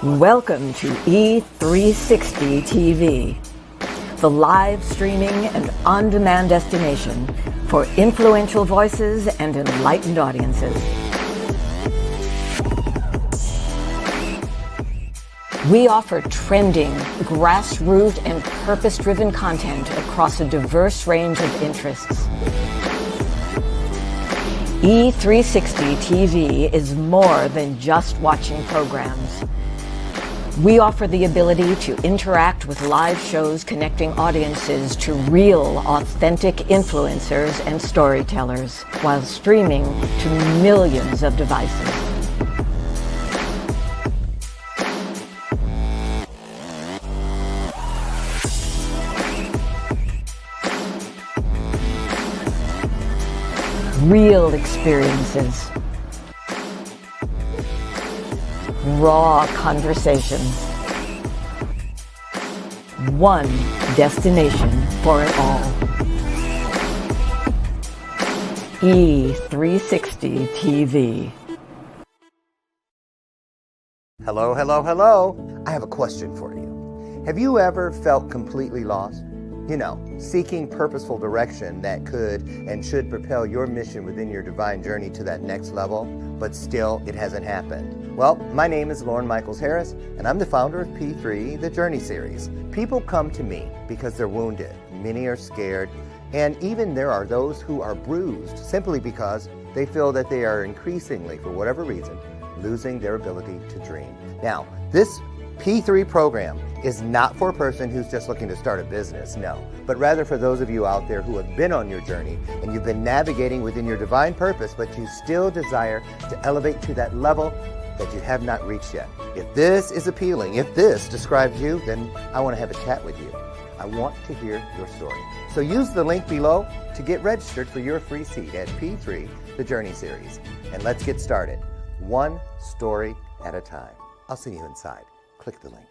Welcome to E360 TV, the live streaming and on-demand destination for influential voices and enlightened audiences. We offer trending, grassroots, and purpose-driven content across a diverse range of interests. E360 TV is more than just watching programs. We offer the ability to interact with live shows connecting audiences to real, authentic influencers and storytellers while streaming to millions of devices. Real experiences. Raw conversations. One destination for it all. E360 TV. Hello, hello, hello. I have a question for you. Have you ever felt completely lost? You know, seeking purposeful direction that could and should propel your mission within your divine journey to that next level, but still it hasn't happened. Well, my name is Loren Harris, and I'm the founder of P3, the Journey Series. People come to me because they're wounded. Many are scared, and even there are those who are bruised simply because they feel that they are increasingly, for whatever reason, losing their ability to dream. Now, this P3 program is not for a person who's just looking to start a business, no, but rather for those of you out there who have been on your journey and you've been navigating within your divine purpose, but you still desire to elevate to that level that you have not reached yet. If this is appealing, if this describes you, then I want to have a chat with you. I want to hear your story. So use the link below to get registered for your free seat at P3, the Journey Series. And let's get started, one story at a time. I'll see you inside. Click the link.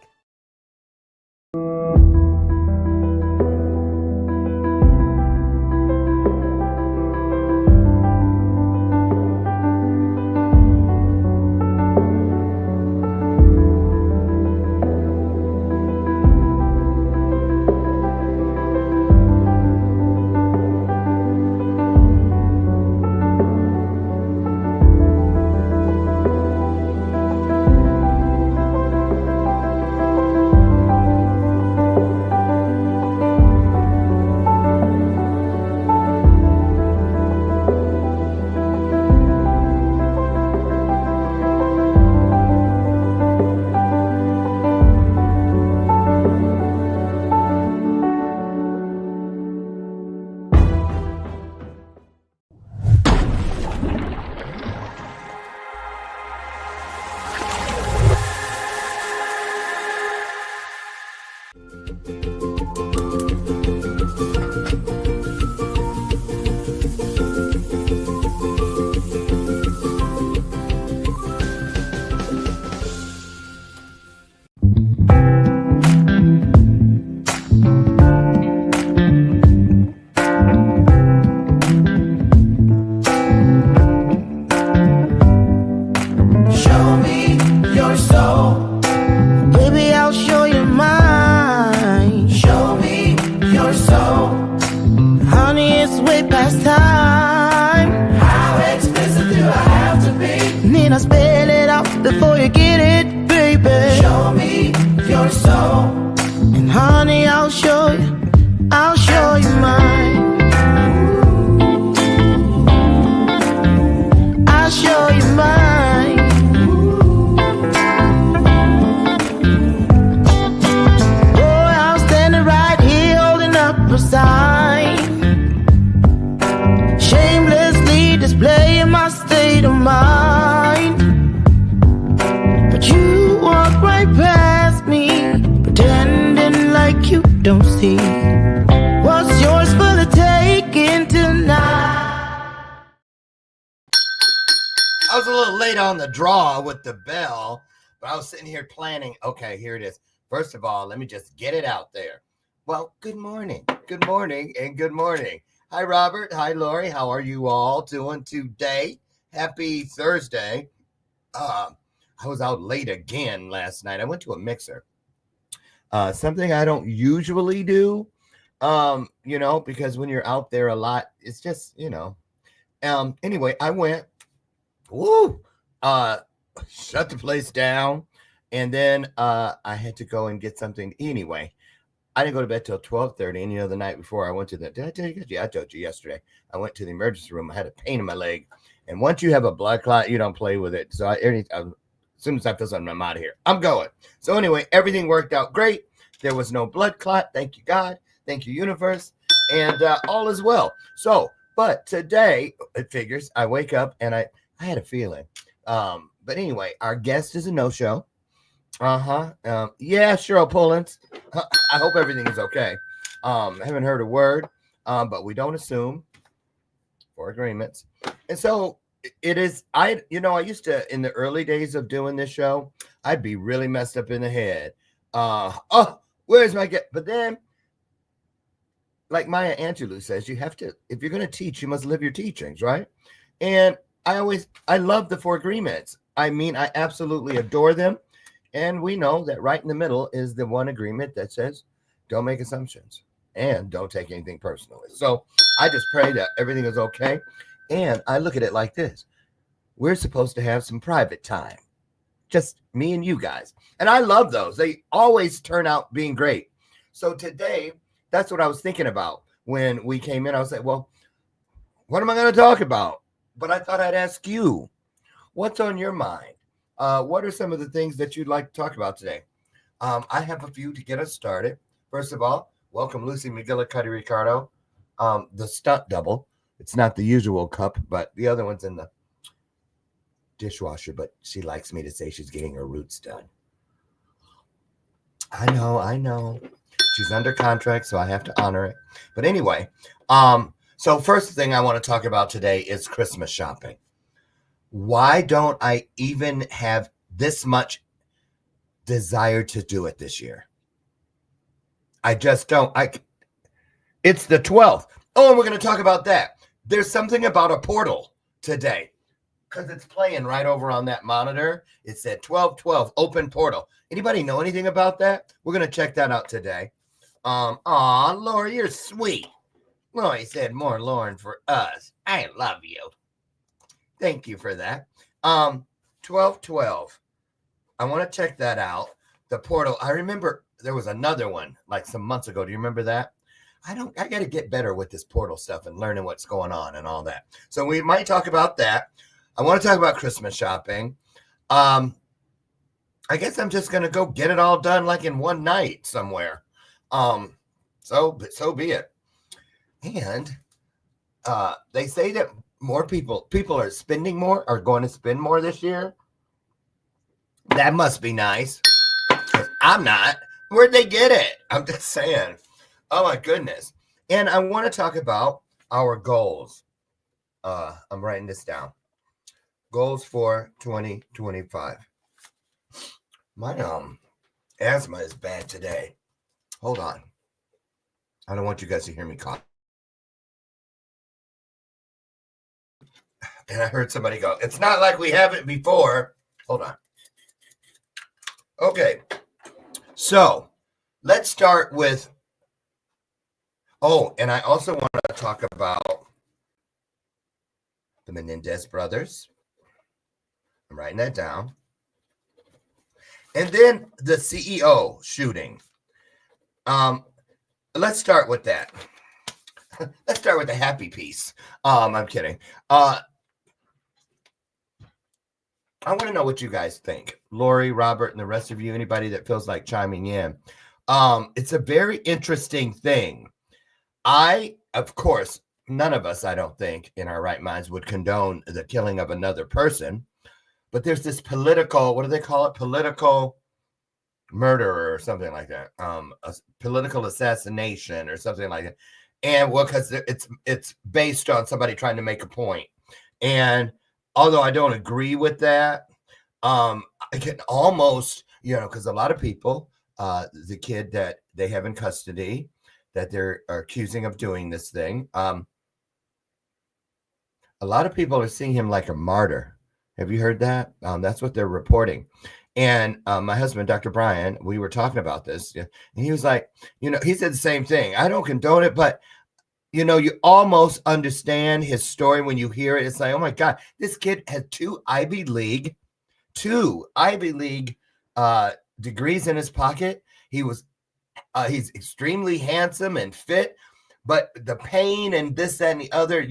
Before you get it, baby, show me your soul. And honey, I'll show you mine. I'll show you mine. Boy, I'm standing right here holding up a sign, shamelessly displaying my state of mind. You walk right past me, pretending like you don't see what's yours for the taking tonight. I was a little late on the draw with the bell, but I was sitting here planning. Okay, here it is. First of all, let me just get it out there. Well, good morning, and good morning. Hi, Robert. Hi, Lori. How are you all doing today? Happy Thursday. I was out late again last night. I went to a mixer. Something I don't usually do, because when you're out there a lot, it's just, anyway, I went, woo, uh, shut the place down. And then I had to go and get something. Anyway, I didn't go to bed till 12:30. And the night before I went to did I tell you? Yeah, I told you yesterday. I went to the emergency room. I had a pain in my leg. And once you have a blood clot, you don't play with it. So as soon as I feel something, I'm out of here. I'm going. So anyway, everything worked out great. There was no blood clot. Thank you, God. Thank you, universe. And all is well. So, but today, it figures, I wake up and I had a feeling. But anyway, our guest is a no-show. Yeah, Cheryl Pullins. I hope everything is okay. I haven't heard a word, but we don't assume for agreements. And so it is. I used to, in the early days of doing this show, I'd be really messed up in the head. Where's my get? But then, like Maya Angelou says, you have to, if you're going to teach, you must live your teachings, right? And I love the 4 agreements. I mean, I absolutely adore them. And we know that right in the middle is the one agreement that says, don't make assumptions and don't take anything personally. So I just pray that everything is okay. And I look at it like this. We're supposed to have some private time. Just me and you guys. And I love those. They always turn out being great. So today, that's what I was thinking about when we came in. I was like, well, what am I going to talk about? But I thought I'd ask you, what's on your mind? What are some of the things that you'd like to talk about today? I have a few to get us started. First of all, welcome Lucy McGillicuddy Ricardo, the stunt double. It's not the usual cup, but the other one's in the dishwasher, but she likes me to say she's getting her roots done. I know. She's under contract, so I have to honor it. But anyway, so first thing I want to talk about today is Christmas shopping. Why don't I even have this much desire to do it this year? I just don't. It's the 12th. Oh, and we're going to talk about that. There's something about a portal today because it's playing right over on that monitor. It said 12/12 open portal. Anybody know anything about that? We're going to check that out today. Laura, you're sweet. Lori said more Loren for us. I love you. Thank you for that. 12/12. I want to check that out. The portal. I remember there was another one like some months ago. Do you remember that? I got to get better with this portal stuff and learning what's going on and all that. So we might talk about that. I want to talk about Christmas shopping. I guess I'm just going to go get it all done like in one night somewhere. So be it. And they say that more people are spending more, are going to spend more this year. That must be nice. I'm not. Where'd they get it? I'm just saying. Oh my goodness. And I want to talk about our goals. I'm writing this down. Goals for 2025. My asthma is bad today. Hold on. I don't want you guys to hear me cough. And I heard somebody go, it's not like we haven't before. Hold on. Okay. So let's start with, and I also want to talk about the Menendez brothers. I'm writing that down. And then the CEO shooting. Let's start with that. Let's start with the happy piece. I'm kidding. I want to know what you guys think. Lori, Robert, and the rest of you, anybody that feels like chiming in. It's a very interesting thing. Of course, none of us, I don't think, in our right minds would condone the killing of another person. But there's this political, what do they call it? Political murder or something like that. A political assassination or something like that. And because it's based on somebody trying to make a point. And although I don't agree with that, I can almost, because a lot of people, the kid that they have in custody, that they're accusing of doing this thing, a lot of people are seeing him like a martyr. Have you heard that? That's what they're reporting. And my husband, Dr. Brian, we were talking about this, and he was like, he said the same thing. I don't condone it, but you almost understand his story when you hear it. It's like, oh my God, this kid had two Ivy League degrees in his pocket. He's extremely handsome and fit, but the pain and this, that, and the other,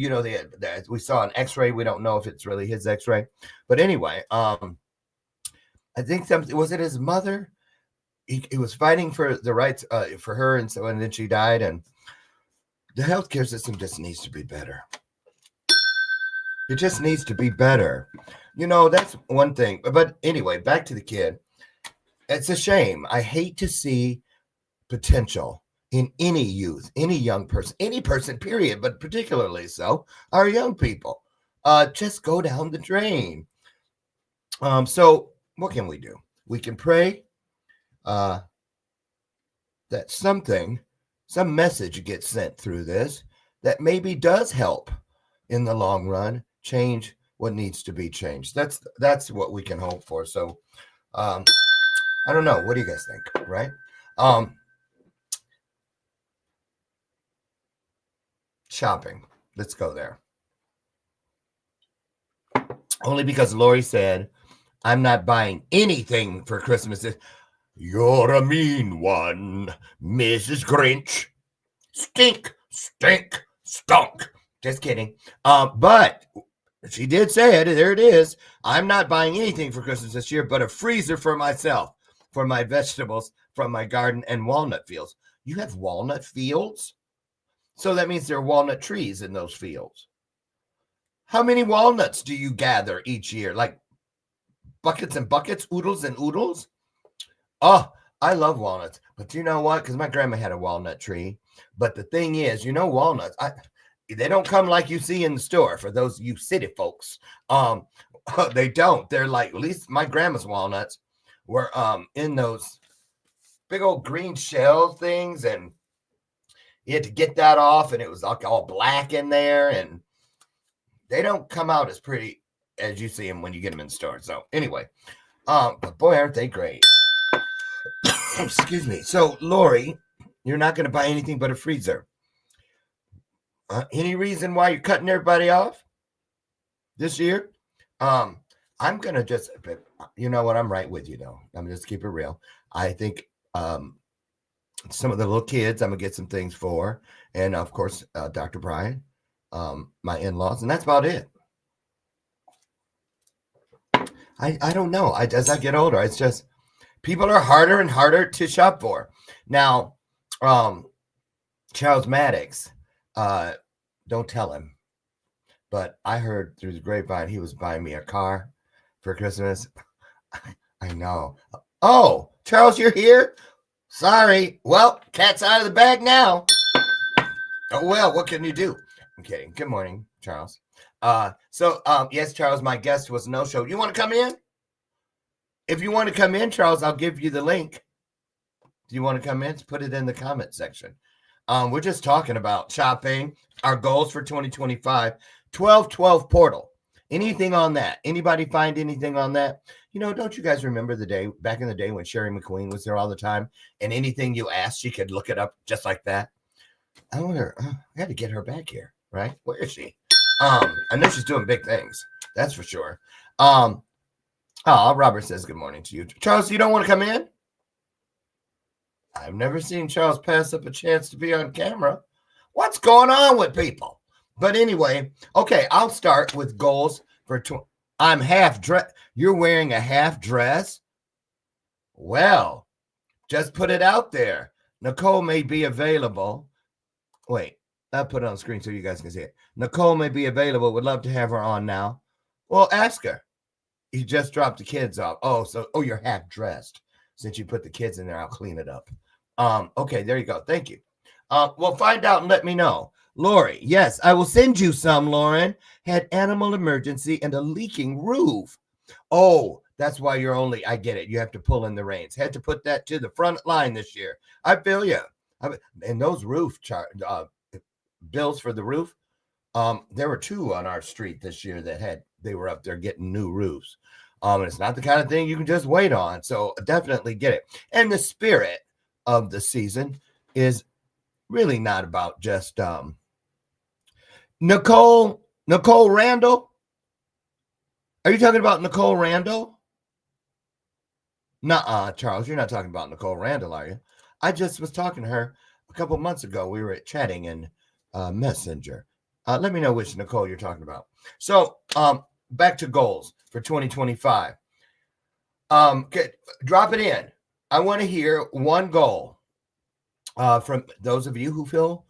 we saw an x-ray. We don't know if it's really his x-ray, but anyway, I think was it his mother? He was fighting for the rights for her, and then she died, and the healthcare system just needs to be better. It just needs to be better. That's one thing. But anyway, back to the kid. It's a shame. I hate to see potential in any youth, any young person, any person, period, but particularly so our young people just go down the drain. So what can we do? We can pray that some message gets sent through this that maybe does help in the long run change what needs to be changed. That's what we can hope for. So I don't know. What do you guys think? Right? Shopping. Let's go there. Only because Lori said, I'm not buying anything for Christmas. You're a mean one, Mrs. Grinch. Stink, stink, stunk. Just kidding. But she did say it. There it is. I'm not buying anything for Christmas this year, but a freezer for myself, for my vegetables from my garden and walnut fields. You have walnut fields? So that means there are walnut trees in those fields. How many walnuts do you gather each year? Like buckets and buckets, oodles and oodles? Oh, I love walnuts. But you know what? Because my grandma had a walnut tree. But the thing is, walnuts, they don't come like you see in the store for those you city folks. They don't. They're like, at least my grandma's walnuts were in those big old green shell things, and you had to get that off, and it was like all black in there, and they don't come out as pretty as you see them when you get them in the store. So anyway, but boy, aren't they great. Excuse me. So Lori, you're not going to buy anything but a freezer. Any reason why you're cutting everybody off this year? I'm going to just, you know what? I'm right with you, though. I'm just keep it real. I think some of the little kids I'm going to get some things for. And, of course, Dr. Brian, my in-laws. And that's about it. I don't know. As I get older, it's just people are harder and harder to shop for. Now, Charles Maddox, don't tell him, but I heard through the grapevine he was buying me a car for Christmas. I know. Oh, Charles, you're here? Sorry. Well, cat's out of the bag now. Oh, well, what can you do? I'm kidding. Good morning, Charles. Yes, Charles, my guest was no-show. You want to come in? If you want to come in, Charles, I'll give you the link. Do you want to come in? Put it in the comment section. We're just talking about shopping, our goals for 2025, 12/12 portal. Anything on that? Anybody find anything on that? Don't you guys remember the day back in the day when Sherry McQueen was there all the time, and anything you asked, she could look it up just like that? I wonder, I got to get her back here, right? Where is she? I know she's doing big things. That's for sure. Robert says good morning to you. Charles, you don't want to come in? I've never seen Charles pass up a chance to be on camera. What's going on with people? But anyway, okay, I'll start with goals for I'm half dress. You're wearing a half dress? Well, just put it out there. Nicole may be available. Wait, I'll put it on the screen so you guys can see it. Nicole may be available. Would love to have her on now. Well, ask her. You just dropped the kids off. You're half dressed. Since you put the kids in there, I'll clean it up. Okay, there you go. Thank you. Well, find out and let me know. Lori, yes, I will send you some, Loren. Had animal emergency and a leaking roof. Oh, that's why I get it. You have to pull in the reins. Had to put that to the front line this year. I feel you. And those roof bills for the roof, there were 2 on our street this year that had they were up there getting new roofs. And it's not the kind of thing you can just wait on. So definitely get it. And the spirit of the season is really not about just Nicole Randall. Are you talking about Nicole Randall? Nuh-uh, Charles, you're not talking about Nicole Randall, are you? I just was talking to her a couple months ago. We were chatting in Messenger. Let me know which Nicole you're talking about. So back to goals for 2025. Drop it in. I want to hear one goal from those of you who feel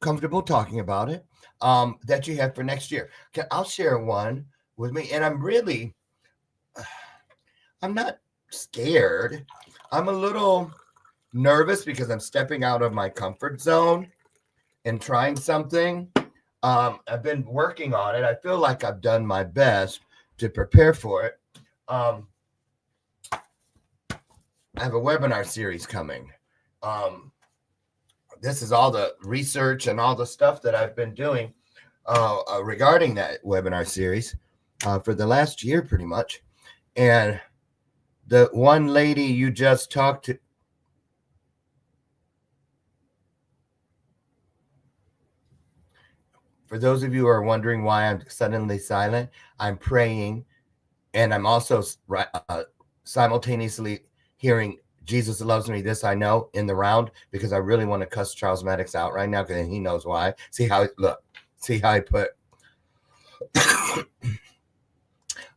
comfortable talking about it that you have for next year. Okay, I'll share one with me. And I'm not scared. I'm a little nervous because I'm stepping out of my comfort zone and trying something. I've been working on it. I feel like I've done my best to prepare for it. I have a webinar series coming. This is all the research and all the stuff that I've been doing regarding that webinar series for the last year, pretty much. And the one lady you just talked to, for those of you who are wondering why I'm suddenly silent, I'm praying, and I'm also simultaneously hearing Jesus Loves Me, This I Know in the round, because I really want to cuss Charles Maddox out right now, because he knows why. See how he put.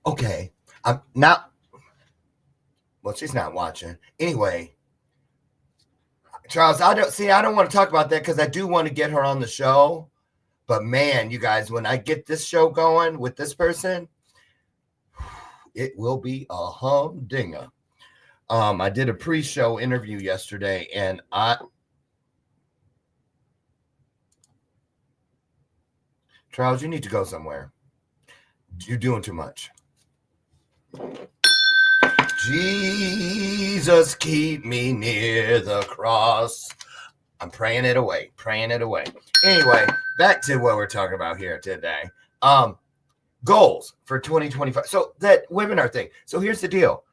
Okay, I'm not. Well, she's not watching. Anyway, Charles, I don't want to talk about that because I do want to get her on the show. But man, you guys, when I get this show going with this person, it will be a humdinger. I did a pre-show interview yesterday, and Charles, you need to go somewhere. You're doing too much. Jesus, keep me near the cross. I'm praying it away. Anyway, back to what we're talking about here today. Goals for 2025. So that webinar thing. So here's the deal.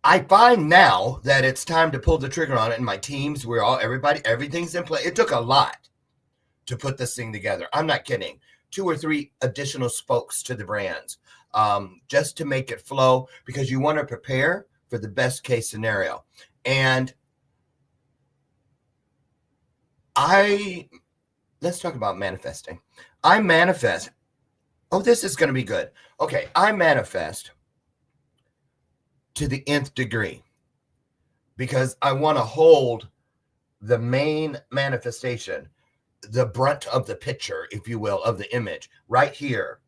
I find now that it's time to pull the trigger on it. And my teams, everything's in place. It took a lot to put this thing together. I'm not kidding. 2 or 3 additional spokes to the brands, just to make it flow, because you want to prepare for the best case scenario. And let's talk about manifesting. I manifest. Oh, this is going to be good. Okay. I manifest to the nth degree because I want to hold the main manifestation, the brunt of the picture, if you will, of the image right here.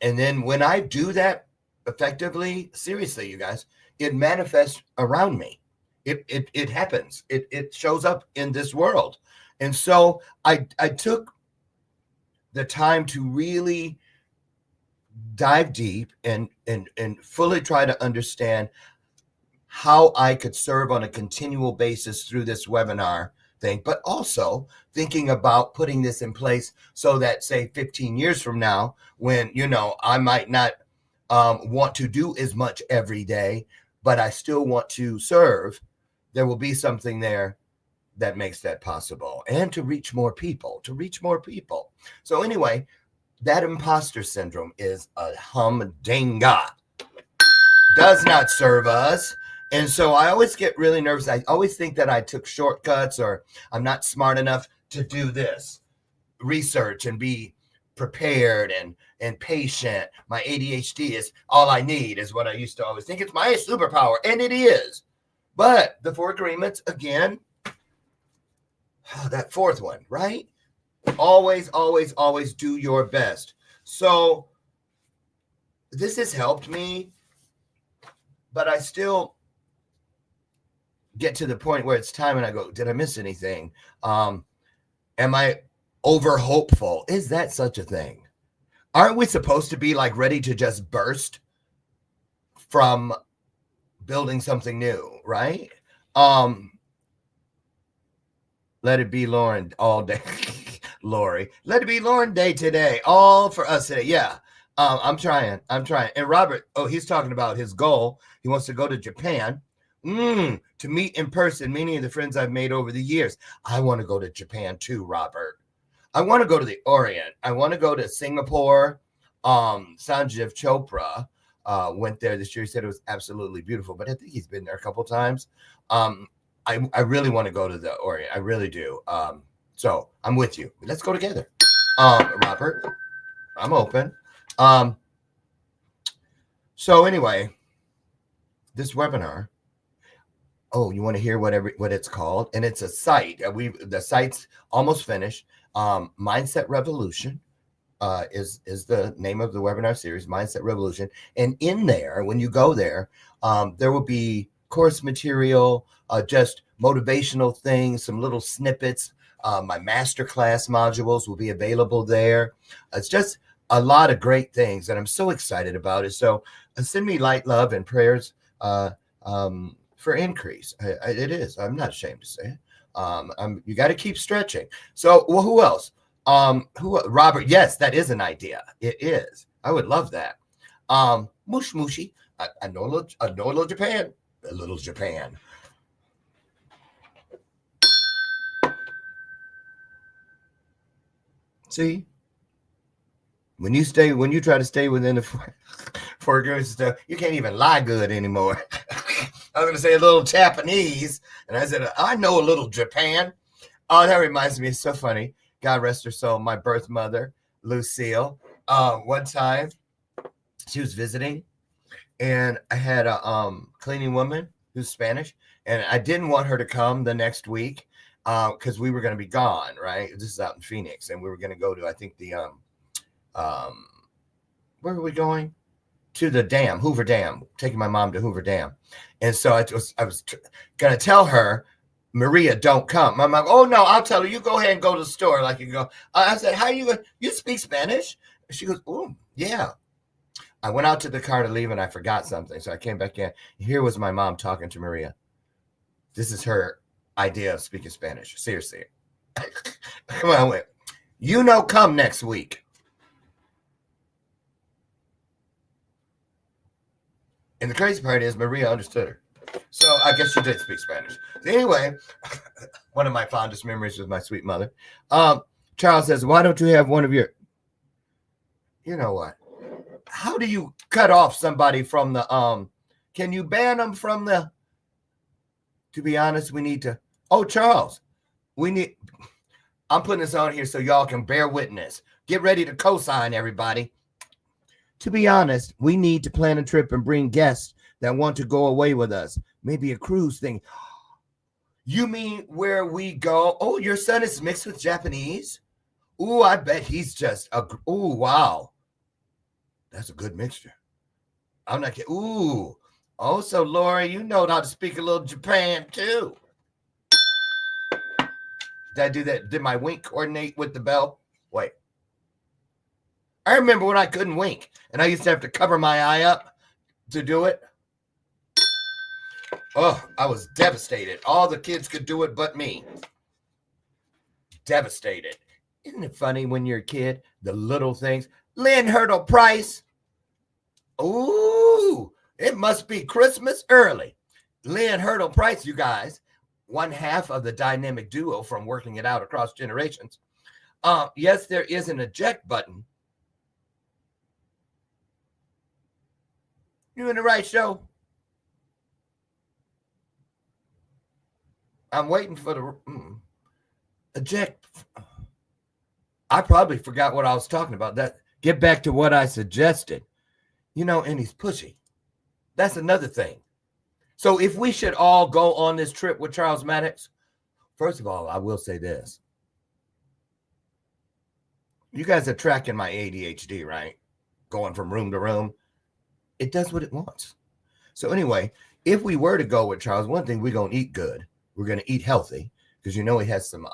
And then when I do that effectively, seriously, you guys, it manifests around me. It happens. It shows up in this world. And so I took the time to really dive deep and fully try to understand how I could serve on a continual basis through this webinar thing, but also thinking about putting this in place so that, say, 15 years from now, when, I might not want to do as much every day, but I still want to serve, there will be something there that makes that possible, and to reach more people. So anyway, that imposter syndrome is a humdinger. Does not serve us. And so I always get really nervous. I always think that I took shortcuts, or I'm not smart enough to do this research and be prepared and patient. My ADHD is all I need, is what I used to always think. It's my superpower, and it is. But the 4 agreements, again, that 4th one, right? Always, always, always do your best. So this has helped me, but I still get to the point where it's time and I go, did I miss anything? Am I over hopeful? Is that such a thing? Aren't we supposed to be like ready to just burst from building something new, right? Let it be Loren all day. Lori. Let it be Loren Day today. All for us today. Yeah. I'm trying. And Robert, he's talking about his goal. He wants to go to Japan to meet in person many of the friends I've made over the years. I want to go to Japan too, Robert. I want to go to the Orient. I want to go to Singapore. Sanjeev Chopra went there this year. He said it was absolutely beautiful, but I think he's been there a couple times. I really want to go to the Orient. I really do. So I'm with you. Let's go together. Robert, I'm open. So anyway, this webinar. Oh, you want to hear what it's called? And it's a site. The site's almost finished. Mindset Revolution is the name of the webinar series, Mindset Revolution. And in there, when you go there, there will be course material, just motivational things, some little snippets. My masterclass modules will be available there. It's just a lot of great things that I'm so excited about it. So send me light, love, and prayers for increase. It is. I'm not ashamed to say it. You got to keep stretching. So, well, who else? Robert? Yes, that is an idea. It is. I would love that. Mush mushy. I know a little Japan. A little Japan. See, when you try to stay within the four good stuff, you can't even lie good anymore. I was going to say a little Japanese, and I said, I know a little Japan. Oh, that reminds me. It's so funny. God rest her soul. My birth mother, Lucille, one time she was visiting, and I had a cleaning woman who's Spanish, and I didn't want her to come the next week because we were going to be gone, right? This is out in Phoenix, and we were going to go to, I think, the where were we going? To the dam, Hoover Dam, taking my mom to Hoover Dam. And so I was going to tell her, Maria, don't come. My mom, oh, no, I'll tell her. You go ahead and go to the store like you go. I said, how are you going? You speak Spanish? She goes, oh, yeah. I went out to the car to leave, and I forgot something. So I came back in. Here was my mom talking to Maria. This is her idea of speaking Spanish. Seriously. Come on, wait. Come next week. And the crazy part is Maria understood her. So I guess she did speak Spanish. So anyway, one of my fondest memories with my sweet mother. Charles says, why don't you have one of your... You know what? How do you cut off somebody from the... Can you ban them from the... To be honest, we need to... Oh, Charles, we need... I'm putting this on here so y'all can bear witness. Get ready to co-sign, everybody. To be honest, we need to plan a trip and bring guests that want to go away with us. Maybe a cruise thing. You mean where we go? Oh, your son is mixed with Japanese? Ooh, I bet he's just ooh, wow. That's a good mixture. I'm not kidding. Ooh. Oh, so Lori, you know how to speak a little Japan too. Did I do that? Did my wink coordinate with the bell? Wait. I remember when I couldn't wink, and I used to have to cover my eye up to do it. Oh, I was devastated. All the kids could do it but me. Devastated. Isn't it funny when you're a kid? The little things. Lynn Hurdle Price. Ooh, it must be Christmas early. Lynn Hurdle Price, you guys. One half of the dynamic duo from Working It Out Across Generations. Yes, there is an eject button. You in the right show? I'm waiting for the eject. I probably forgot what I was talking about. That get back to what I suggested. And he's pushy. That's another thing. So if we should all go on this trip with Charles Maddox, first of all, I will say this. You guys are tracking my ADHD, right? Going from room to room. It does what it wants. So anyway, if we were to go with Charles, one thing, we're going to eat good. We're going to eat healthy because he has some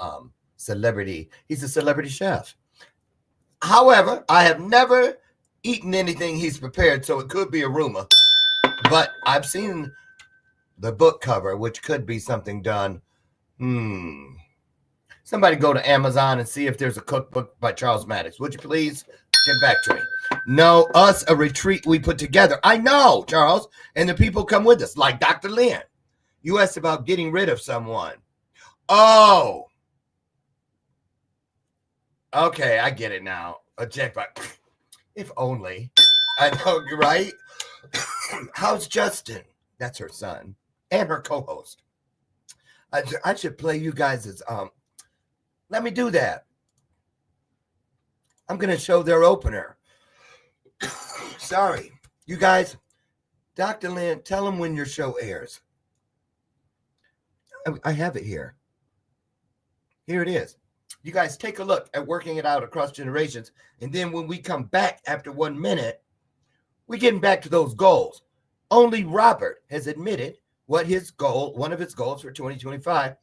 celebrity. He's a celebrity chef. However, I have never eaten anything he's prepared, so it could be a rumor. But I've seen the book cover, which could be something done. Somebody go to Amazon and see if there's a cookbook by Charles Maddox. Would you please get back to me? No, us, a retreat we put together. I know, Charles, and the people come with us, like Dr. Lynn. You asked about getting rid of someone. Oh. Okay, I get it now. A jackpot. If only. I know, you're right. How's Justin? That's her son and her co-host. I should play you guys as let me do that. I'm gonna show their opener. Sorry, you guys. Dr. Lynn, tell them when your show airs. I have it here. Here it is. You guys take a look at Working It Out Across Generations, and then when we come back after 1 minute, we're getting back to those goals. Only Robert has admitted what his goal, one of his goals for 2025.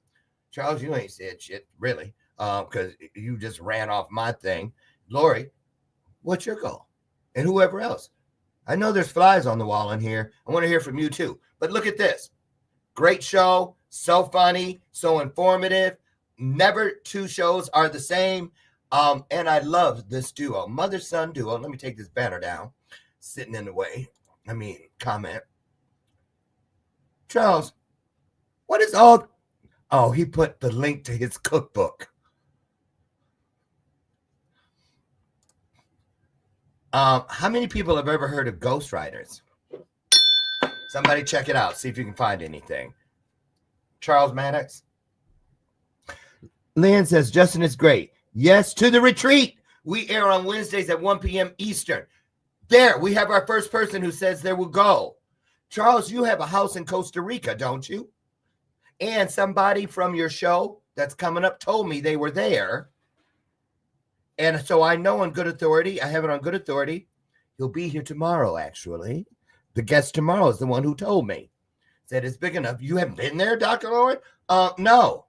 Charles, you ain't said shit, really, because you just ran off my thing. Lori, what's your goal? And whoever else. I know there's flies on the wall in here. I want to hear from you too. But look at this. Great show, so funny, so informative. Never two shows are the same. And I love this duo, mother-son duo. Let me take this banner down. Sitting in the way. Comment. Charles, what is all? Oh, he put the link to his cookbook. How many people have ever heard of ghostwriters? Somebody check it out. See if you can find anything. Charles Maddox. Lynn says, Justin is great. Yes, to the retreat. We air on Wednesdays at 1 p.m. Eastern. There, we have our first person who says they will go. Charles, you have a house in Costa Rica, don't you? And somebody from your show that's coming up told me they were there. And so I know on good authority, I have it on good authority, he'll be here tomorrow, actually. The guest tomorrow is the one who told me. Said it's big enough. You haven't been there, Dr. Loren? No.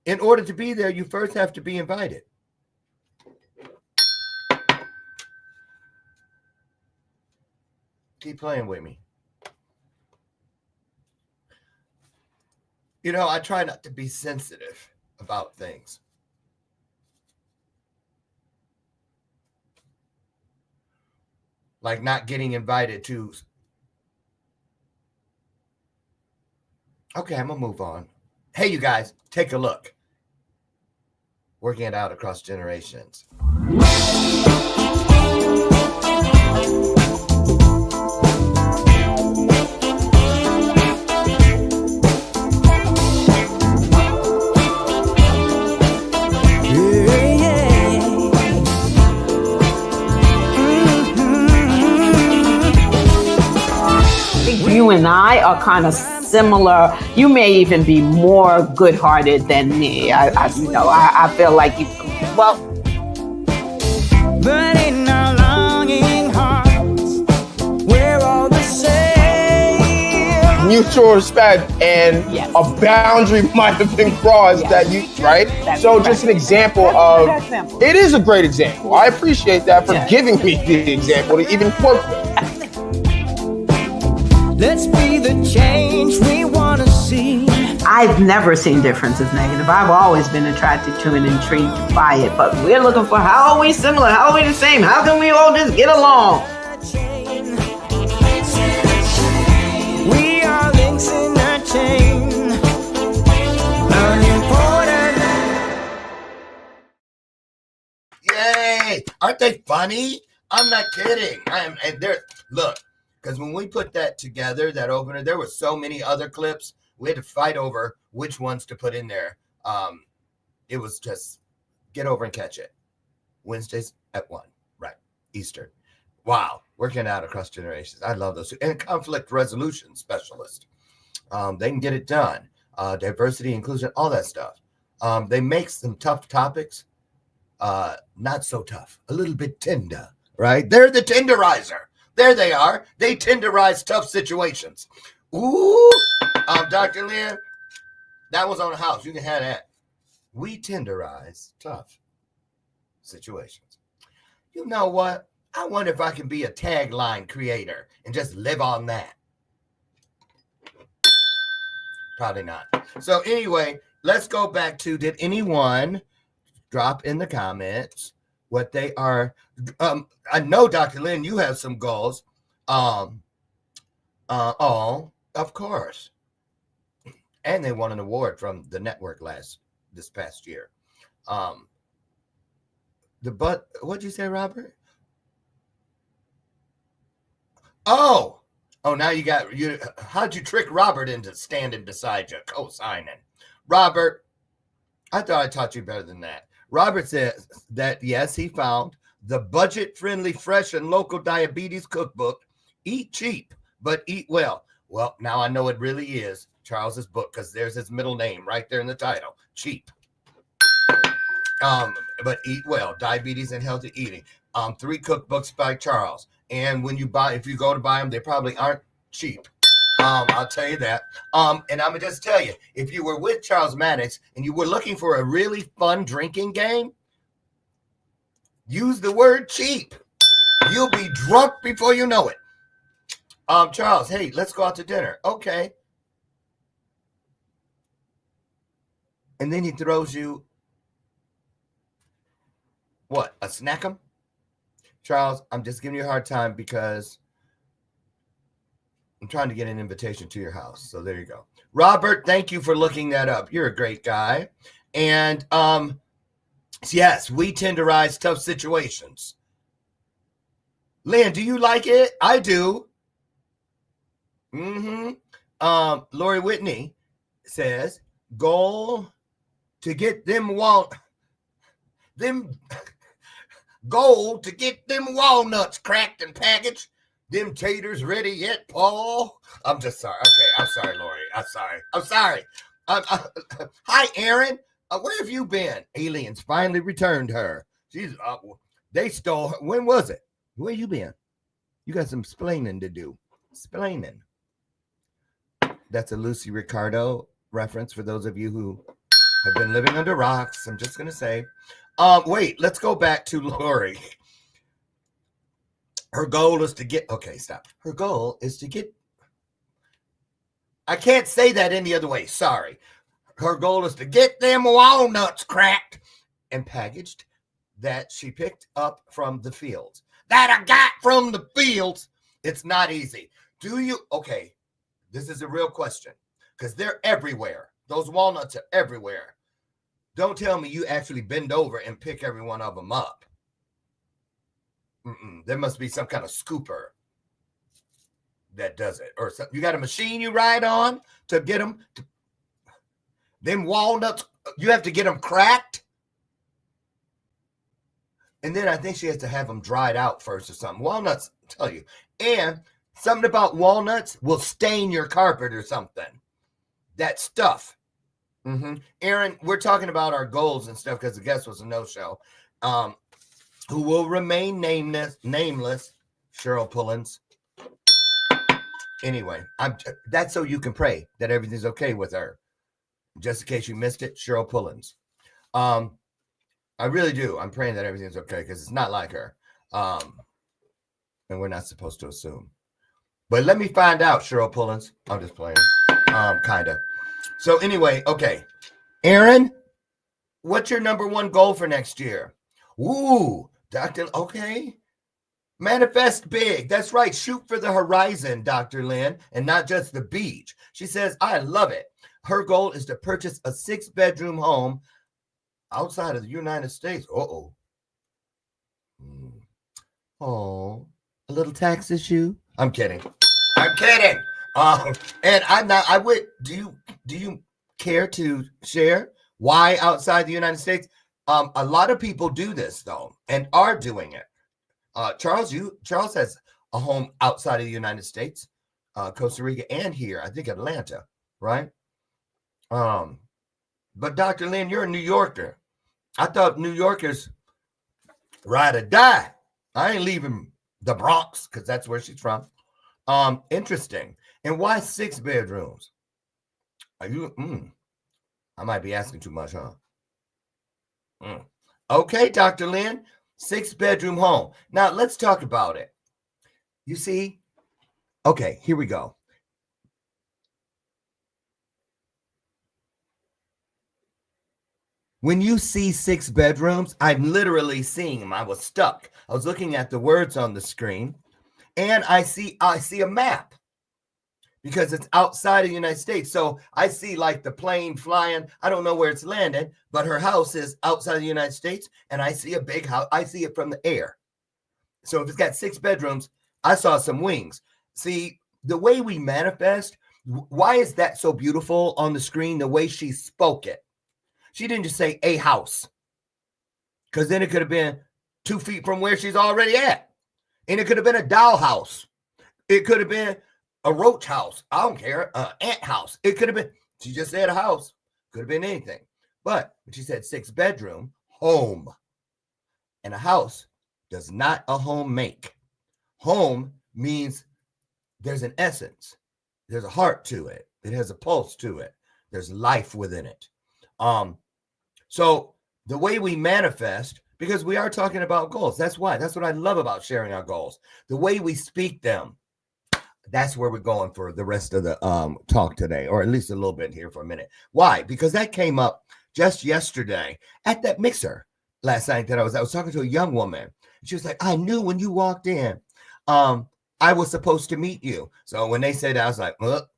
In order to be there, you first have to be invited. Keep playing with me. You know, I try not to be sensitive about things. Like not getting invited to. Okay, I'm going to move on. Hey, you guys, take a look. Working It Out Across Generations. You and I are kind of similar. You may even be more good-hearted than me. I feel like you. Well, But in our longing hearts, we're all the same. Mutual respect and Yes. a boundary might have been crossed that you, right? That's So correct. just an example That's a of, good example. it is a great example. I appreciate that for Yeah. giving me the example to even work with. Let's be the change we want to see. I've never seen differences negative. I've always been attracted to and intrigued by it. But we're looking for how are we similar? How are we the same? How can we all just get along? We are links in a chain. Unimportant. Yay! Aren't they funny? I'm not kidding. Look, because when we put that together, that opener, there were so many other clips. We had to fight over which ones to put in there. It was just get over and catch it. Wednesdays at 1, right? Eastern. Wow. Working Out Across Generations. I love those. And conflict resolution specialist. They can get it done. Diversity, inclusion, all that stuff. They make some tough topics not so tough. A little bit tender, right? They're the tenderizer. There they are. They tenderize tough situations. Ooh, Dr. Lynn, that was on the house. You can have that. We tenderize tough situations. You know what? I wonder if I can be a tagline creator and just live on that. Probably not. So anyway, let's go back to, did anyone drop in the comments what they are? I know, Dr. Lynn, you have some goals. Oh, of course. And they won an award from the network this past year. What'd you say, Robert? Oh, now how'd you trick Robert into standing beside you, co-signing? Robert, I thought I taught you better than that. Robert says that, yes, he found the budget-friendly, fresh, and local diabetes cookbook, Eat Cheap, but Eat Well. Well, now I know it really is Charles's book because there's his middle name right there in the title, Cheap. But Eat Well, Diabetes and Healthy Eating. 3 cookbooks by Charles. And if you go to buy them, they probably aren't cheap. I'll tell you that. And I'm gonna just tell you, if you were with Charles Maddox and you were looking for a really fun drinking game, use the word cheap. You'll be drunk before you know it. Charles, hey, let's go out to dinner. Okay. And then he throws you what? A snackum? Charles, I'm just giving you a hard time because I'm trying to get an invitation to your house. So there you go. Robert, thank you for looking that up. You're a great guy. And yes, we tenderize tough situations. Lynn, do you like it? I do. Lori Whitney says, goal to get them walnuts cracked and packaged. Them taters ready yet, Paul? I'm just sorry. Okay, I'm sorry, Lori. I'm sorry. Hi, Aaron. Where have you been? Aliens finally returned her. They stole her. When was it? Where you been? You got some splaining to do. Splaining. That's a Lucy Ricardo reference for those of you who have been living under rocks. I'm just going to say. Wait, let's go back to Lori. Her goal is to get, okay, stop. Her goal is to get, I can't say that any other way. Sorry. Her goal is to get them walnuts cracked and packaged that she picked up from the fields. That I got from the fields. It's not easy. Okay, this is a real question because they're everywhere. Those walnuts are everywhere. Don't tell me you actually bend over and pick every one of them up. There must be some kind of scooper that does it. Or something. You got a machine you ride on to get them. Them walnuts, you have to get them cracked. And then I think she has to have them dried out first or something. Walnuts, I'll tell you. And something about walnuts will stain your carpet or something. That stuff. Aaron, we're talking about our goals and stuff because the guest was a no-show. Who will remain nameless, Cheryl Pullins. Anyway, that's so you can pray that everything's okay with her. Just in case you missed it, Cheryl Pullins. I really do. I'm praying that everything's okay because it's not like her. And we're not supposed to assume. But let me find out, Cheryl Pullins. I'm just playing. Kind of. So anyway, okay. Aaron, what's your number one goal for next year? Ooh, Dr. Okay. Manifest big. That's right. Shoot for the horizon, Dr. Lynn, and not just the beach. She says, I love it. Her goal is to purchase a 6-bedroom home outside of the United States. Oh, a little tax issue. I'm kidding. And I would. Do you care to share why outside the United States? A lot of people do this though, and are doing it. Charles has a home outside of the United States, Costa Rica, and here, I think Atlanta, right? But Dr. Lynn, you're a New Yorker. I thought New Yorkers ride or die. I ain't leaving the Bronx because that's where she's from. Interesting. And why 6 bedrooms? Are you? I might be asking too much, huh? Okay, Dr. Lynn, 6-bedroom home. Now let's talk about it. You see? Okay, here we go. When you see 6 bedrooms, I'm literally seeing them. I was stuck. I was looking at the words on the screen, and I see a map because it's outside of the United States. So I see like the plane flying. I don't know where it's landing, but her house is outside of the United States, and I see a big house. I see it from the air. So if it's got 6 bedrooms, I saw some wings. See, the way we manifest, why is that so beautiful on the screen? The way she spoke it. She didn't just say a house, because then it could have been 2 feet from where she's already at. And it could have been a doll house. It could have been a roach house. I don't care. Ant house. It could have been, she just said a house. Could have been anything. But when she said 6 bedroom, home. And a house does not a home make. Home means there's an essence. There's a heart to it. It has a pulse to it. There's life within it. So the way we manifest, because we are talking about goals. That's why. That's what I love about sharing our goals. The way we speak them. That's where we're going for the rest of the talk today, or at least a little bit here for a minute. Why? Because that came up just yesterday at that mixer last night that I was talking to a young woman. She was like, I knew when you walked in, I was supposed to meet you. So when they said that, I was like, well,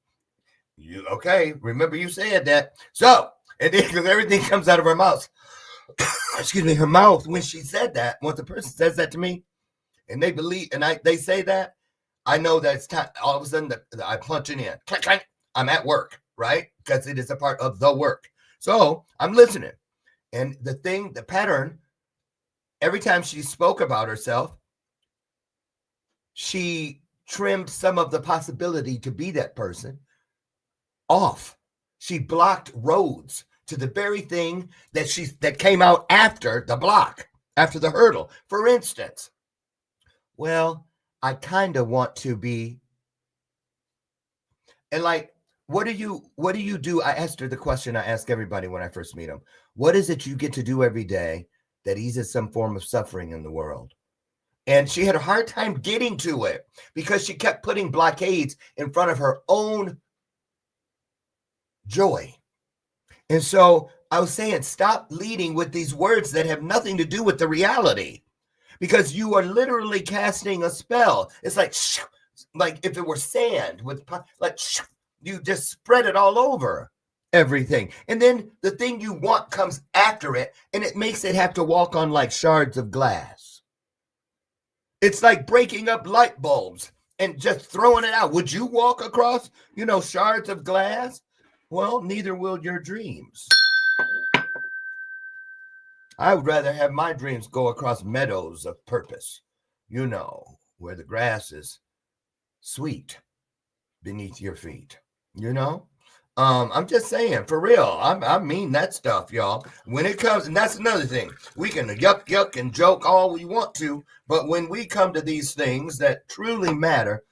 you okay? Remember you said that. So, and then because everything comes out of her mouth, excuse me, her mouth, when she said that, once a person says that to me, and they believe, and they say that, I know that it's time. All of a sudden, I punch it in. Clank, clank. I'm at work, right? Because it is a part of the work. So I'm listening. And the pattern, every time she spoke about herself, she trimmed some of the possibility to be that person off. She blocked roads to the very thing that came out after the block, after the hurdle. For instance, well, I kind of want to be, and like, what do you do? I asked her the question I ask everybody when I first meet them. What is it you get to do every day that eases some form of suffering in the world? And she had a hard time getting to it because she kept putting blockades in front of her own joy. And so I was saying, stop leading with these words that have nothing to do with the reality. Because you are literally casting a spell. It's like if it were sand with like you just spread it all over everything. And then the thing you want comes after it, and it makes it have to walk on like shards of glass. It's like breaking up light bulbs and just throwing it out. Would you walk across, shards of glass? Well, neither will your dreams. I would rather have my dreams go across meadows of purpose, where the grass is sweet beneath your feet, I'm just saying, for real. I mean that stuff, y'all. When it comes, and that's another thing. We can yuck and joke all we want to, but when we come to these things that truly matter,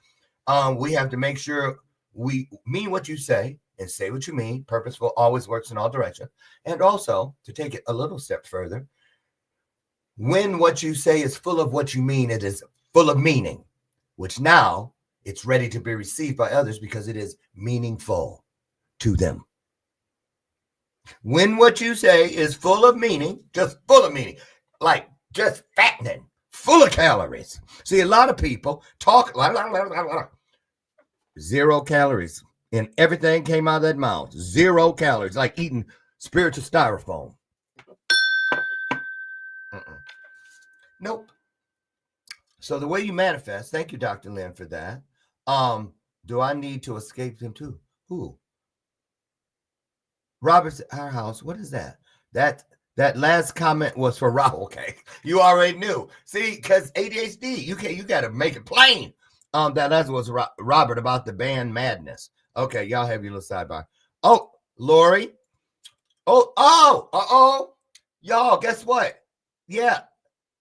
we have to make sure we mean what you say and say what you mean. Purposeful always works in all directions. And also, to take it a little step further, when what you say is full of what you mean, it is full of meaning, which now it's ready to be received by others because it is meaningful to them. When what you say is full of meaning, just full of meaning, like just fattening, full of calories. See, a lot of people talk, 0 calories. And everything came out of that mouth. 0 calories, like eating spiritual styrofoam. Nope. So the way you manifest, thank you, Dr. Lynn, for that. Do I need to escape them too? Who? Robert's at our house. What is that? That last comment was for Rob. Okay, you already knew. See, because ADHD, you got to make it plain. That was Robert about the band Madness. Okay, y'all have your little sidebar. Oh, Lori. Y'all, guess what? Yeah.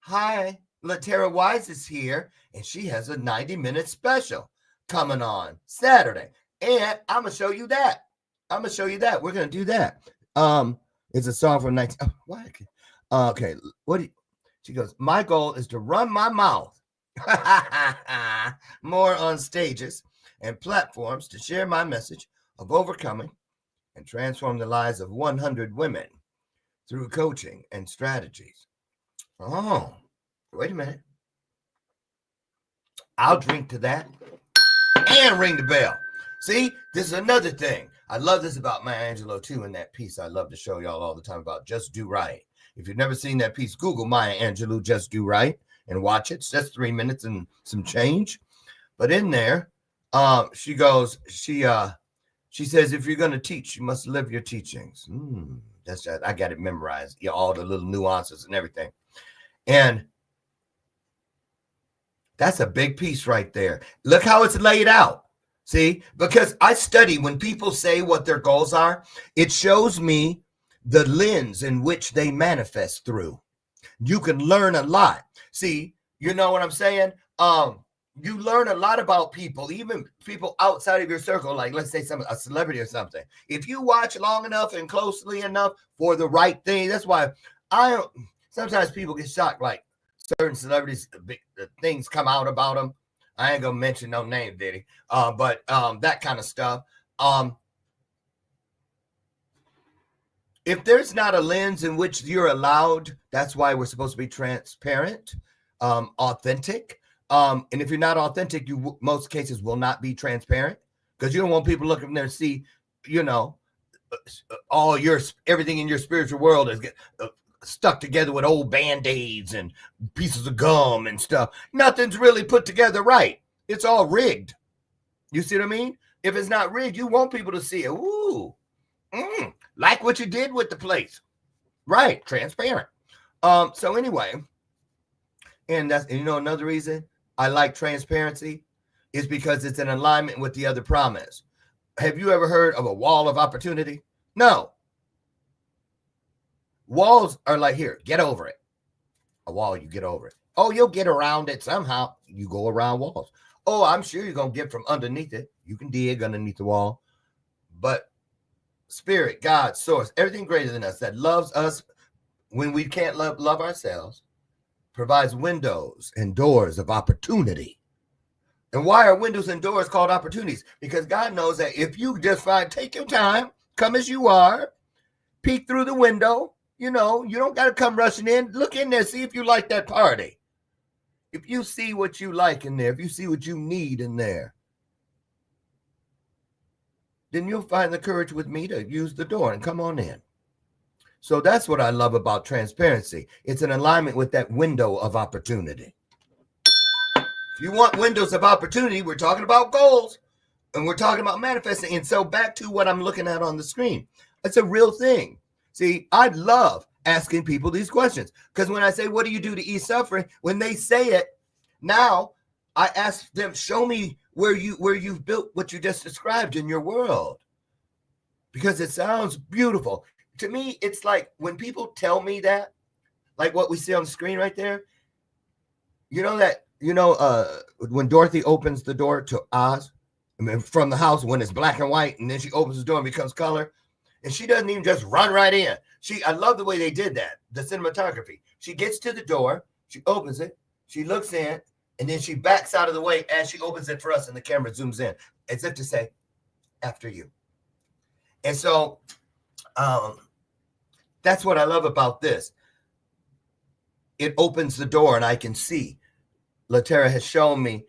Hi, LaTera Wise is here, and she has a 90-minute special coming on Saturday. And I'm going to show you that. We're going to do that. It's a song from 19. Why? Okay. She goes, my goal is to run my mouth more on stages and platforms to share my message of overcoming and transform the lives of 100 women through coaching and strategies. Oh, wait a minute. I'll drink to that and ring the bell. See, this is another thing. I love this about Maya Angelou too, in that piece I love to show y'all all the time about Just Do Right. If you've never seen that piece, Google Maya Angelou, Just Do Right, and watch it. It's just 3 minutes and some change. But in there, she says, if you're going to teach, you must live your teachings. I got it memorized. Yeah, all the little nuances and everything. And that's a big piece right there. Look how it's laid out. See, because I study when people say what their goals are, it shows me the lens in which they manifest through. You can learn a lot. See, you know what I'm saying? You learn a lot about people, even people outside of your circle, like let's say a celebrity or something. If you watch long enough and closely enough for the right thing, that's why sometimes people get shocked, like certain celebrities, things come out about them. I ain't gonna mention no name, Diddy, but that kind of stuff. If there's not a lens in which you're allowed, that's why we're supposed to be transparent, authentic. And if you're not authentic, you most cases will not be transparent, because you don't want people looking there and see, all everything in your spiritual world is stuck together with old Band-Aids and pieces of gum and stuff. Nothing's really put together right. It's all rigged. You see what I mean? If it's not rigged, you want people to see it. Ooh, like what you did with the place. Right, transparent. So anyway, and that's, another reason I like transparency is because it's in alignment with the other promise. Have you ever heard of a wall of opportunity? No. Walls are like, here, get over it. A wall, you get over it. Oh, you'll get around it somehow. You go around walls. Oh, I'm sure you're going to get from underneath it. You can dig underneath the wall. But Spirit, God, Source, everything greater than us that loves us when we can't love ourselves, provides windows and doors of opportunity. And why are windows and doors called opportunities? Because God knows that if you just take your time, come as you are, peek through the window, you don't got to come rushing in. Look in there, see if you like that party. If you see what you like in there, if you see what you need in there, then you'll find the courage with me to use the door and come on in. So that's what I love about transparency. It's in alignment with that window of opportunity. If you want windows of opportunity, we're talking about goals and we're talking about manifesting. And so back to what I'm looking at on the screen. It's a real thing. See, I love asking people these questions because when I say, what do you do to ease suffering? When they say it, now I ask them, show me where you've built what you just described in your world, because it sounds beautiful. To me, it's like when people tell me that, like what we see on the screen right there, when Dorothy opens the door to Oz, from the house when it's black and white, and then she opens the door and becomes color, and she doesn't even just run right in. I love the way they did that, the cinematography. She gets to the door, she opens it, she looks in, and then she backs out of the way as she opens it for us, and the camera zooms in, as if to say, after you. And so that's what I love about this. It opens the door, and I can see. LaTerra has shown me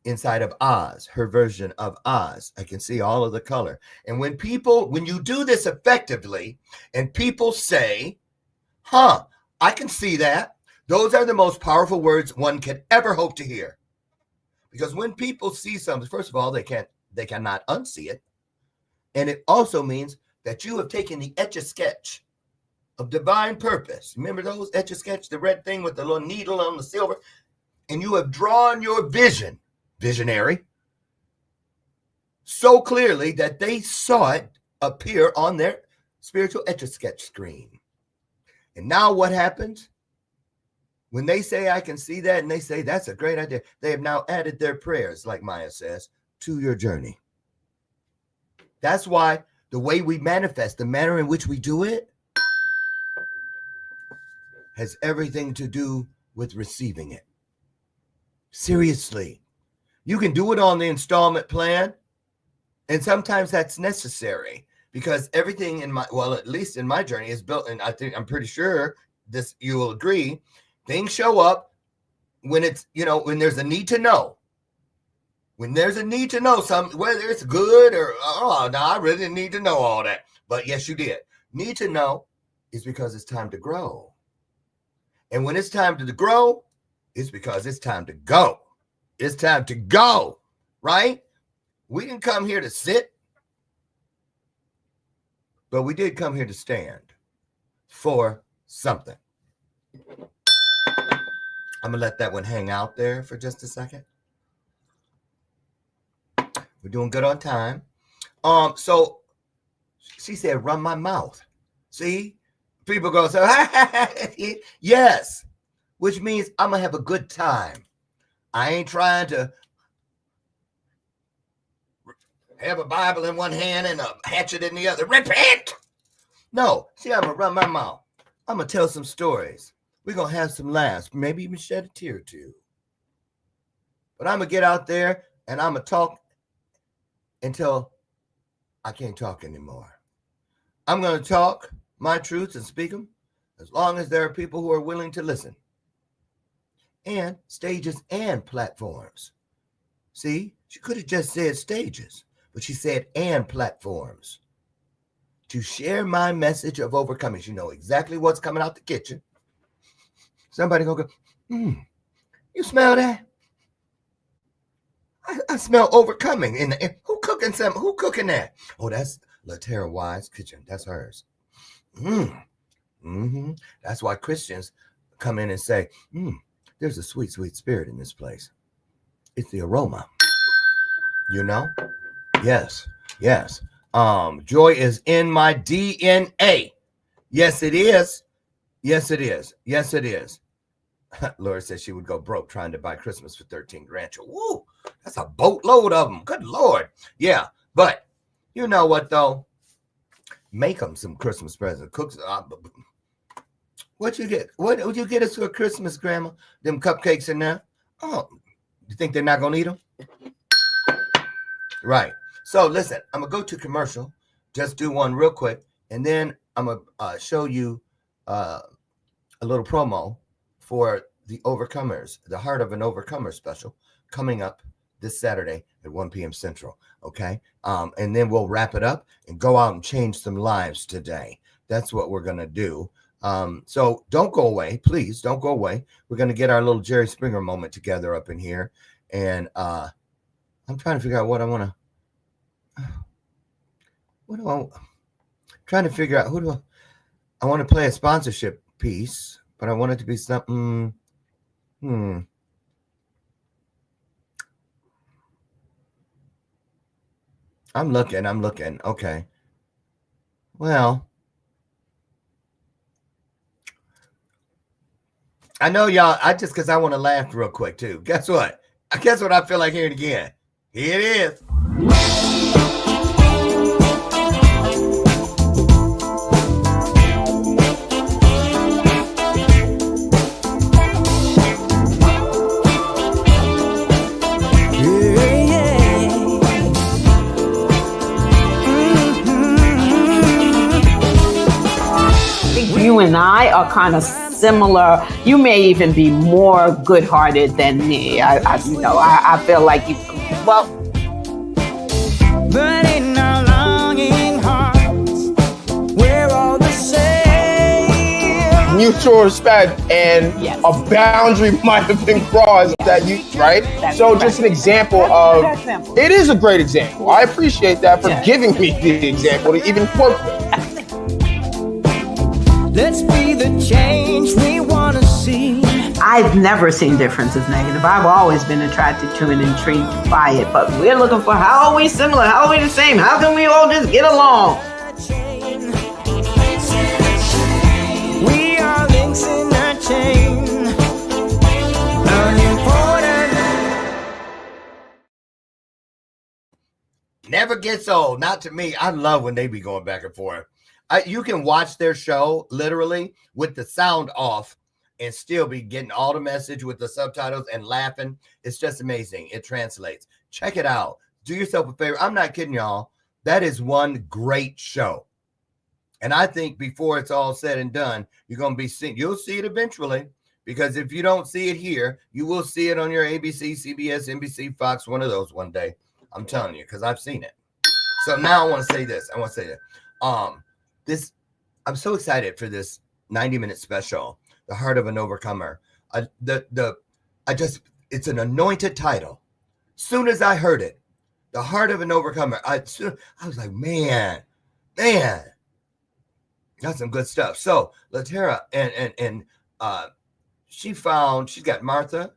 inside of Oz, her version of Oz. I can see all of the color. And when you do this effectively, and people say, I can see that, those are the most powerful words one could ever hope to hear. Because when people see something, first of all, they cannot unsee it. And it also means that you have taken the Etch-a-Sketch of divine purpose. Remember those Etch-a-Sketch, the red thing with the little needle on the silver? And you have drawn your visionary, so clearly that they saw it appear on their spiritual Etch-a-Sketch screen. And now what happens? When they say, I can see that, and they say, that's a great idea, they have now added their prayers, like Maya says, to your journey. That's why the way we manifest, the manner in which we do it, has everything to do with receiving it. Seriously. You can do it on the installment plan, and sometimes that's necessary because everything in my, well, at least in my journey is built, and I'm pretty sure this, you will agree, things show up when it's, when there's a need to know. When there's a need to know something, whether it's good or, oh, no, I really didn't need to know all that. But yes, you did. Need to know is because it's time to grow. And when it's time to grow, it's because it's time to go. It's time to go, right? We didn't come here to sit, but we did come here to stand for something. I'm going to let that one hang out there for just a second. We're doing good on time. So she said, run my mouth. See? People go, say, yes, which means I'm going to have a good time. I ain't trying to have a Bible in one hand and a hatchet in the other. Repent! No. See, I'm going to run my mouth. I'm going to tell some stories. We're going to have some laughs, maybe even shed a tear or two. But I'm going to get out there and I'm going to talk until I can't talk anymore. I'm going to talk my truths and speak them as long as there are people who are willing to listen. And stages and platforms. See, she could have just said stages, but she said and platforms. To share my message of overcoming. You know exactly what's coming out the kitchen. Somebody gonna go, you smell that? I smell overcoming. Who cooking something? Who cooking that? Oh, that's LaTera Wise's kitchen. That's hers. That's why Christians come in and say, there's a sweet, sweet spirit in this place. It's the aroma. Yes. Joy is in my DNA. Yes, it is. Yes, it is. Yes, it is. Laura says she would go broke trying to buy Christmas for 13 grandchildren. Woo, that's a boatload of them. Good Lord. Yeah, but you know what, though? Make them some Christmas presents. Cook. What you get? What would you get us for Christmas, Grandma? Them cupcakes in there? Oh, you think they're not going to eat them? Right. So, listen, I'm going to go to commercial. Just do one real quick. And then I'm going to show you a little promo for the Overcomers, the Heart of an Overcomer special coming up this Saturday at 1 p.m. Central. Okay. And then we'll wrap it up and go out and change some lives today. That's what we're going to do. So don't go away. Please don't go away. We're going to get our little Jerry Springer moment together up in here. And I'm trying to figure out what I want to, trying to figure out I want to play a sponsorship piece, but I want it to be something. I'm looking. Okay. Well, I know y'all, because I want to laugh real quick too. Guess what? I feel like hearing again. Here it is. You and I are kind of similar. You may even be more good-hearted than me. I feel like you. Well, But in our longing hearts, we're all the same. Mutual respect and Yes. a boundary might have been crossed that you, right? That's So right. just an example That's a of, good example. it is a great example. I appreciate that for Yeah. giving me the example to even quote it. Let's be the change we want to see. I've never seen difference as negative. I've always been attracted to and intrigued by it. But we're looking for how are we similar? How are we the same? How can we all just get along? We are links in a chain. Unimportant. Never gets old. Not to me. I love when they be going back and forth. You can watch their show literally with the sound off and still be getting all the message with the subtitles and laughing. It's just amazing. It translates. Check it out. Do yourself a favor. I'm not kidding y'all. That is one great show. And I think before it's all said and done, you're going to be seeing, you'll see it eventually, because if you don't see it here, you will see it on your ABC, CBS, NBC, Fox, one of those one day. I'm telling you, because I've seen it. So now I want to say this. I'm so excited for this 90-minute special, The Heart of an Overcomer. It's an anointed title. Soon as I heard it, The Heart of an Overcomer, I was like, man, that's some good stuff. So Latera and she's got Martha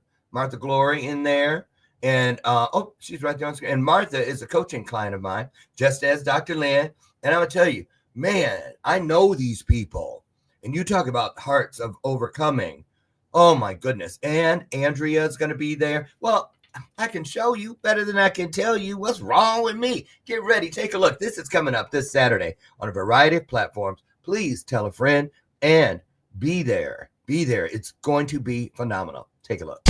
Glory in there. And she's right there on screen. And Martha is a coaching client of mine, just as Dr. Lynn. And I'm gonna tell you, man, I know these people. And you talk about hearts of overcoming. Oh my goodness. And Andrea is gonna be there. Well, I can show you better than I can tell you what's wrong with me. Get ready, take a look. This is coming up this Saturday on a variety of platforms. Please tell a friend and be there. Be there. It's going to be phenomenal. Take a look.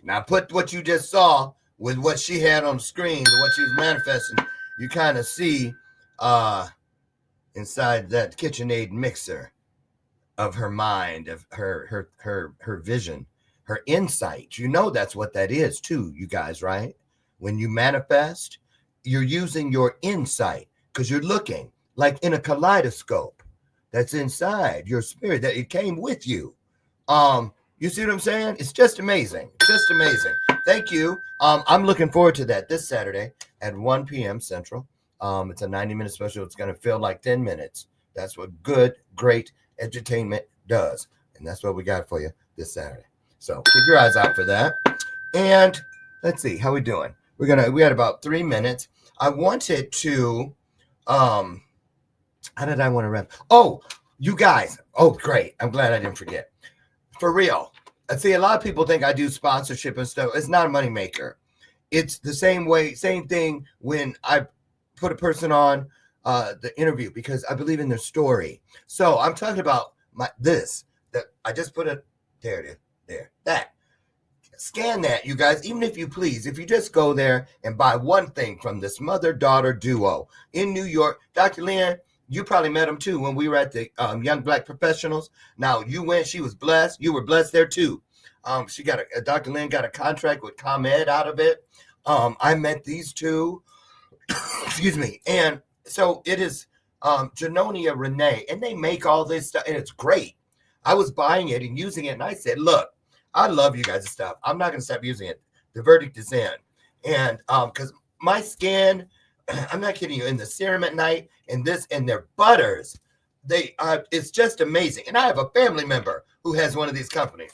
Now put what you just saw with what she had on the screen, what she was manifesting. You kind of see inside that KitchenAid mixer of her mind, of her vision, her insight. You know that's what that is too, you guys, right? When you manifest, you're using your insight because you're looking like in a kaleidoscope that's inside your spirit, that it came with you. You see what I'm saying? It's just amazing. Just amazing. Thank you. I'm looking forward to that this Saturday at 1 p.m. Central. It's a 90-minute special. It's going to feel like 10 minutes. That's what good, great entertainment does. And that's what we got for you this Saturday. So keep your eyes out for that. And let's see, how we doing? We had about 3 minutes. I wanted to, how did I want to wrap? Oh, you guys. Oh, great. I'm glad I didn't forget. For real. I see a lot of people think I do sponsorship and stuff. It's not a moneymaker. It's the same thing when I put a person on the interview, because I believe in their story. So I'm talking about that I just put it there. It is. There. That. Scan that, you guys, even if you please. If you just go there and buy one thing from this mother-daughter duo in New York. Dr. Lynn, you probably met him too when we were at the Young Black Professionals. Now, you went, she was blessed. You were blessed there too. Dr. Lynn got a contract with ComEd out of it. I met these two. Excuse me. And so it is Janonia Renee, and they make all this stuff, and it's great. I was buying it and using it, and I said, look, I love you guys' stuff. I'm not going to stop using it. The verdict is in. And because my skin, I'm not kidding you, in the serum at night and their butters, it's just amazing. And I have a family member who has one of these companies.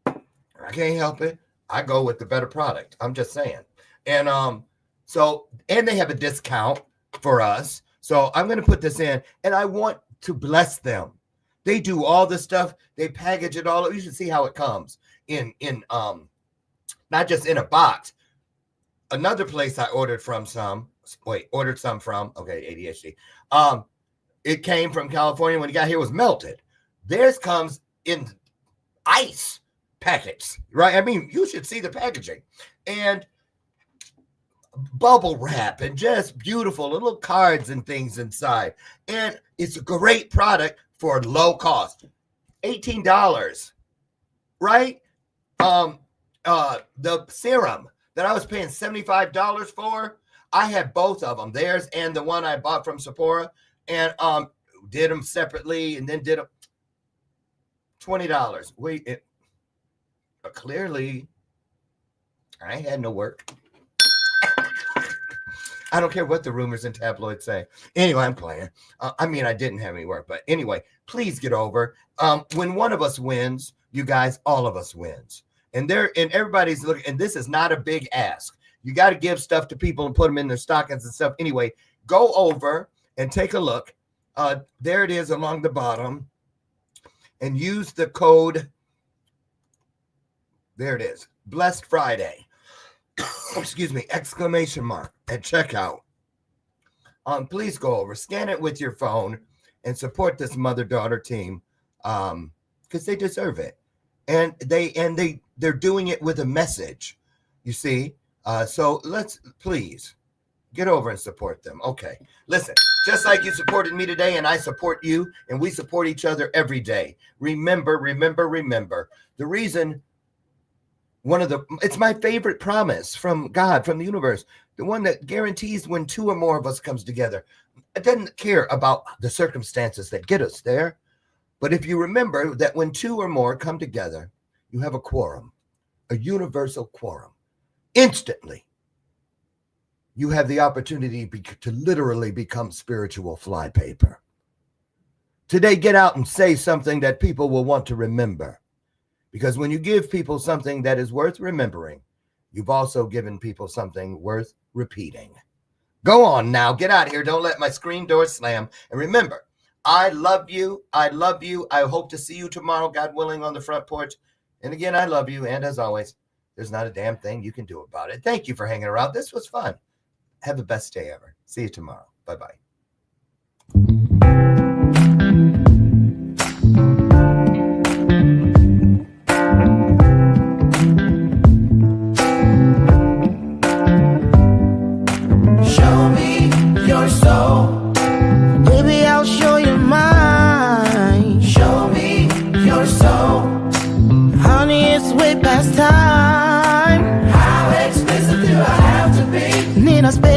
I can't help it. I go with the better product. I'm just saying. And and they have a discount for us. So I'm going to put this in, and I want to bless them. They do all this stuff. They package it all. You should see how it comes in not just in a box. Another place I ordered some from. Okay, ADHD. It came from California. When it got here, it was melted. Theirs comes in ice packets, right? I mean, you should see the packaging. And bubble wrap and just beautiful little cards and things inside. And it's a great product for low cost. $18, right? The serum that I was paying $75 for, I had both of them, theirs and the one I bought from Sephora, and did them separately and then did them $20. Clearly I had no work. I don't care what the rumors and tabloids say. Anyway, I'm playing. I didn't have any work, but anyway, please get over. When one of us wins, you guys, all of us wins. And everybody's looking, and this is not a big ask. You got to give stuff to people and put them in their stockings and stuff. Anyway, go over and take a look. There it is along the bottom, and use the code. There it is. Blessed Friday. Excuse me, ! At checkout. Please go over, scan it with your phone, and support this mother-daughter team, because they deserve it, and they're doing it with a message. You see, so let's please get over and support them. Okay, listen, just like you supported me today, and I support you, and we support each other every day. Remember. The reason. It's my favorite promise from God, from the universe, the one that guarantees when two or more of us comes together. It doesn't care about the circumstances that get us there. But if you remember that when two or more come together, you have a quorum, a universal quorum. Instantly, you have the opportunity to literally become spiritual flypaper. Today, get out and say something that people will want to remember. Because when you give people something that is worth remembering, you've also given people something worth repeating. Go on now. Get out of here. Don't let my screen door slam. And remember, I love you. I love you. I hope to see you tomorrow, God willing, on the front porch. And again, I love you. And as always, there's not a damn thing you can do about it. Thank you for hanging around. This was fun. Have the best day ever. See you tomorrow. Bye-bye. Soul. Baby, I'll show you mine. Show me your soul. Honey, it's way past time. How expensive do I have to be? Need I spend